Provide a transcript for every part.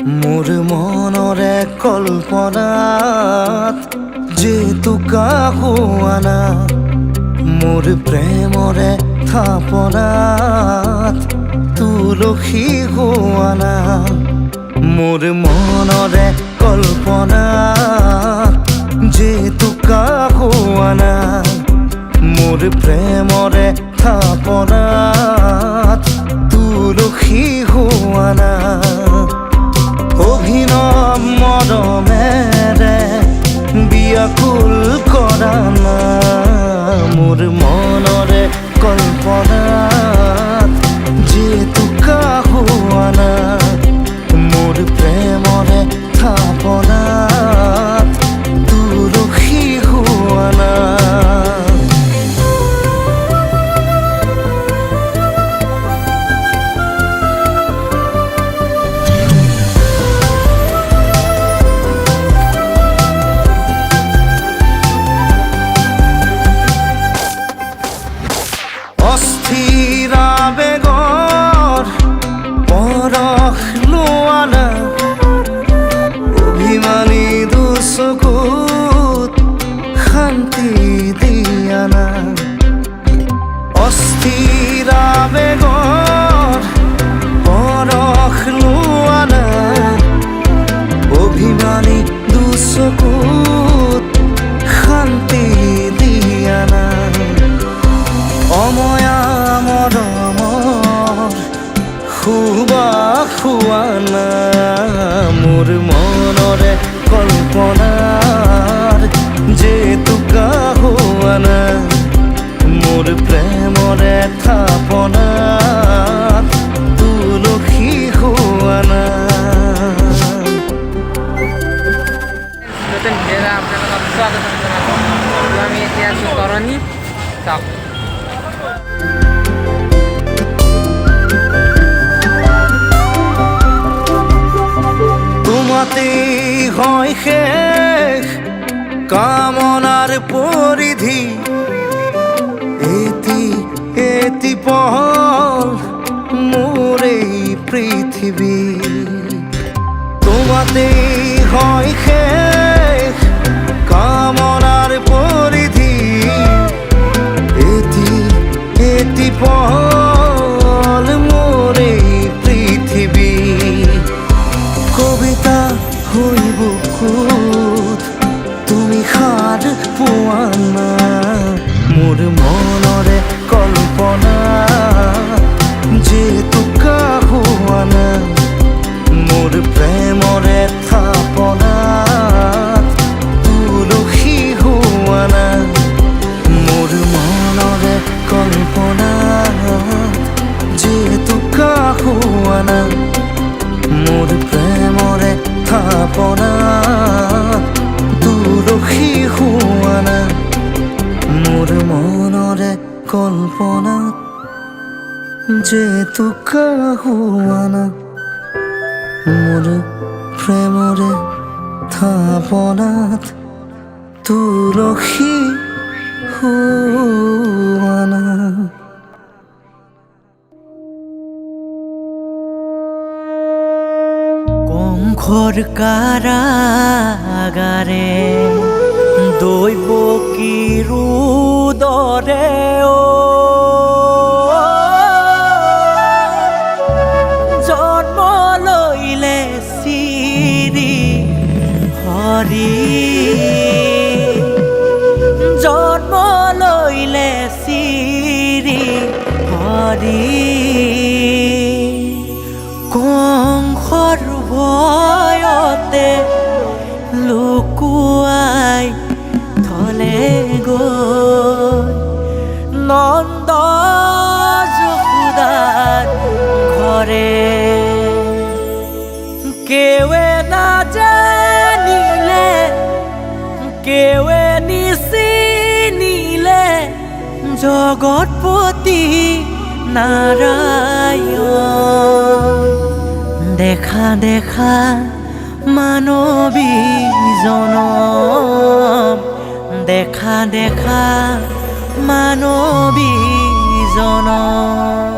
মোৰ মনৰে কল্পনাত যেতু কাহুৱানা মোৰ প্ৰেমৰে থাপনাত তুলসী হোৱানা মোৰ মনৰে কল্পনাত যেতু কাহুৱানা মোৰ প্ৰেমৰে থাপনাত তুলসী হোৱানা অভিনৱ মৰমেৰে বিয়াকুল কৰা না মোৰ মনৰে কল্পনাত যেতু কাহুৱানা মোৰ প্ৰেমৰে থাপনাত তুলসী হোৱানা অস্থিৰা বেগৰ পৰশ লোৱানা অভিমানী দুচকুত শান্তি দিয়ানা অস্থিৰা বেগৰ পৰশ লোৱানা অভিমানী দুচকুত শান্তি দিয়ানা অময়া মৰমৰ সুবাস হোৱানা মোৰ মনৰে কল্পনাৰ যেতু কাহুৱানা মোৰ প্ৰেমৰে থাপনাত তুলসী হোৱানা নতুন ভিডিঅ'ত আপোনালোকক স্বাগতম জনালোঁ। আমি এতিয়া আছোঁ তৰণী চাওক। তোমাতেই হয় শেষ কামনাৰ পৰিধি এটি এটি পহল মোৰ এই পৃথিৱী তোমাতেই হয় শেষ কামনাৰ পৰিধি এটি এটি পহল মোৰ এই পৃথিৱী কবিতা হৈ বুকুত তুমি সাৰ পোৱা না মোৰ মনৰে কল্পনা যেতু কাহুৱানা মোৰ প্ৰেমৰে থাপনাত তুলসী হোৱানা মোৰ মনৰে কল্পনা যেতু কাহুৱানা মোৰ প্ৰেমৰে থাপনাত তুলসী হোৱানা মোৰ মনৰে কল্পনাত যেতু কাহুৱানা মোৰ প্ৰেমৰে থাপনাত তুলসী হোৱানা কংসৰ কাৰাগাৰে দৈব কি ৰুদৰে জন্ম লৈলে শ্ৰী হৰি জন্ম লৈলে শ্ৰী হৰি কংসৰ ভয়তে লুকুৱাই থলে গৈ নন্দ যশোদাৰ ঘৰে কেৱে নাজানিলে কেৱে নিচিনিলে জগতপতি নাৰায়ণ দেখা দেখা মানৱী জনম দেখা দেখা মানৱী জনম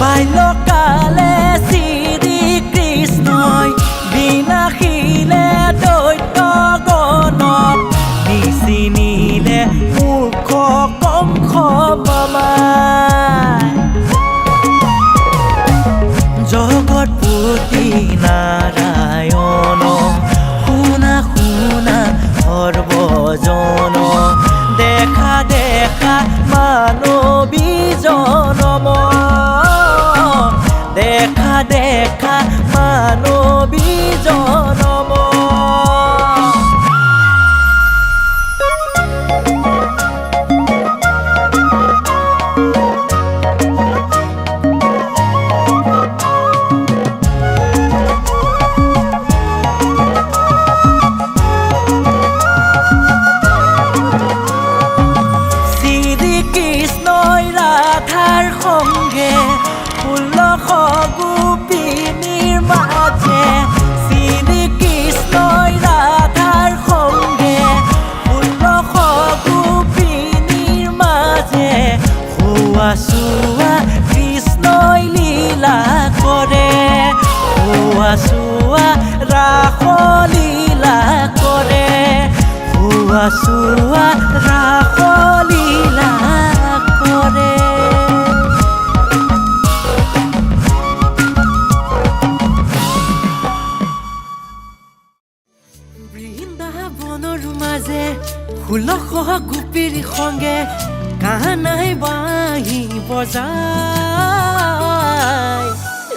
বাল্যকালে শ্ৰী কৃষ্ণই বিনাশিলে দৈত্য গণক নিচিনিলে মূৰ্খ কংস মামাই জগৎপতি নাৰায়ণ শুনা শুনা সৰ্বজন দেখা দেখা মানৱী জনম দেখা দেখা মানৱী জনম কৃষ্ণই ৰাধাৰ সংগে 16 গোপিনীৰ মাজে শ্ৰী কৃষ্ণই ৰাধাৰ সংগে 16 গোপিনীৰ মাজে হোৱা চোৱা কৃষ্ণই লীলা কৰে হোৱা চোৱা ৰাস লীলা কৰে হোৱা চোৱা ৰাস লীলা কৰে বৃন্দাবনৰ মাজে 16 গোপীৰ সংগে কানাই বাঁহী বজায়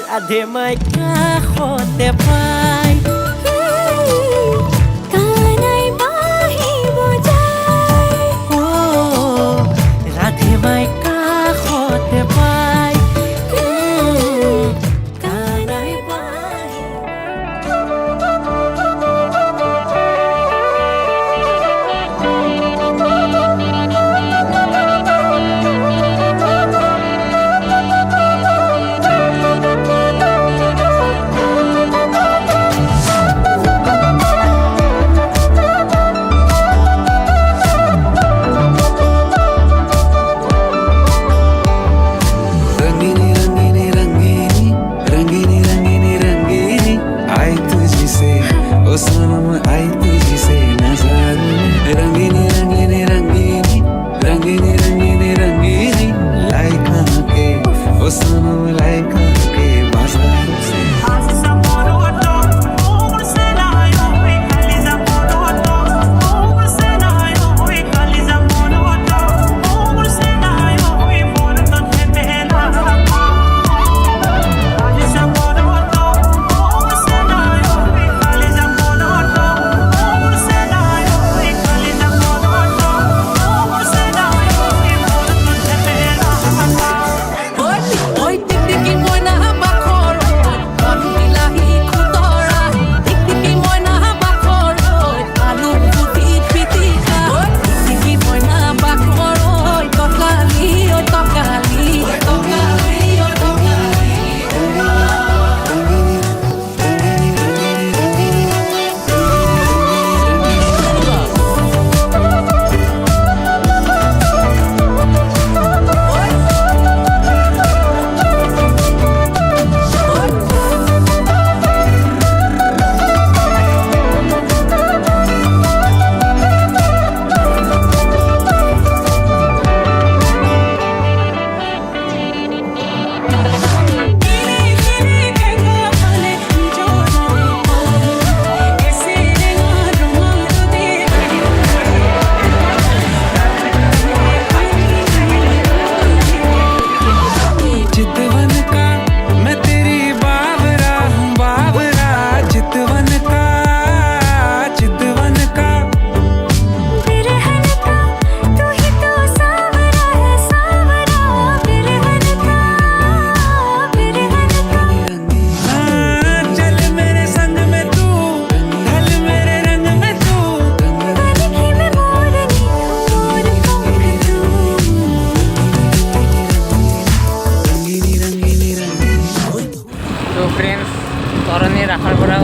ৰাধে মাই কাষতে পায় কানাই বাঁহী বজায় ৰাধে মাই কাষতে পায় কানাই বাঁহী তৰণী ৰাসৰ পৰা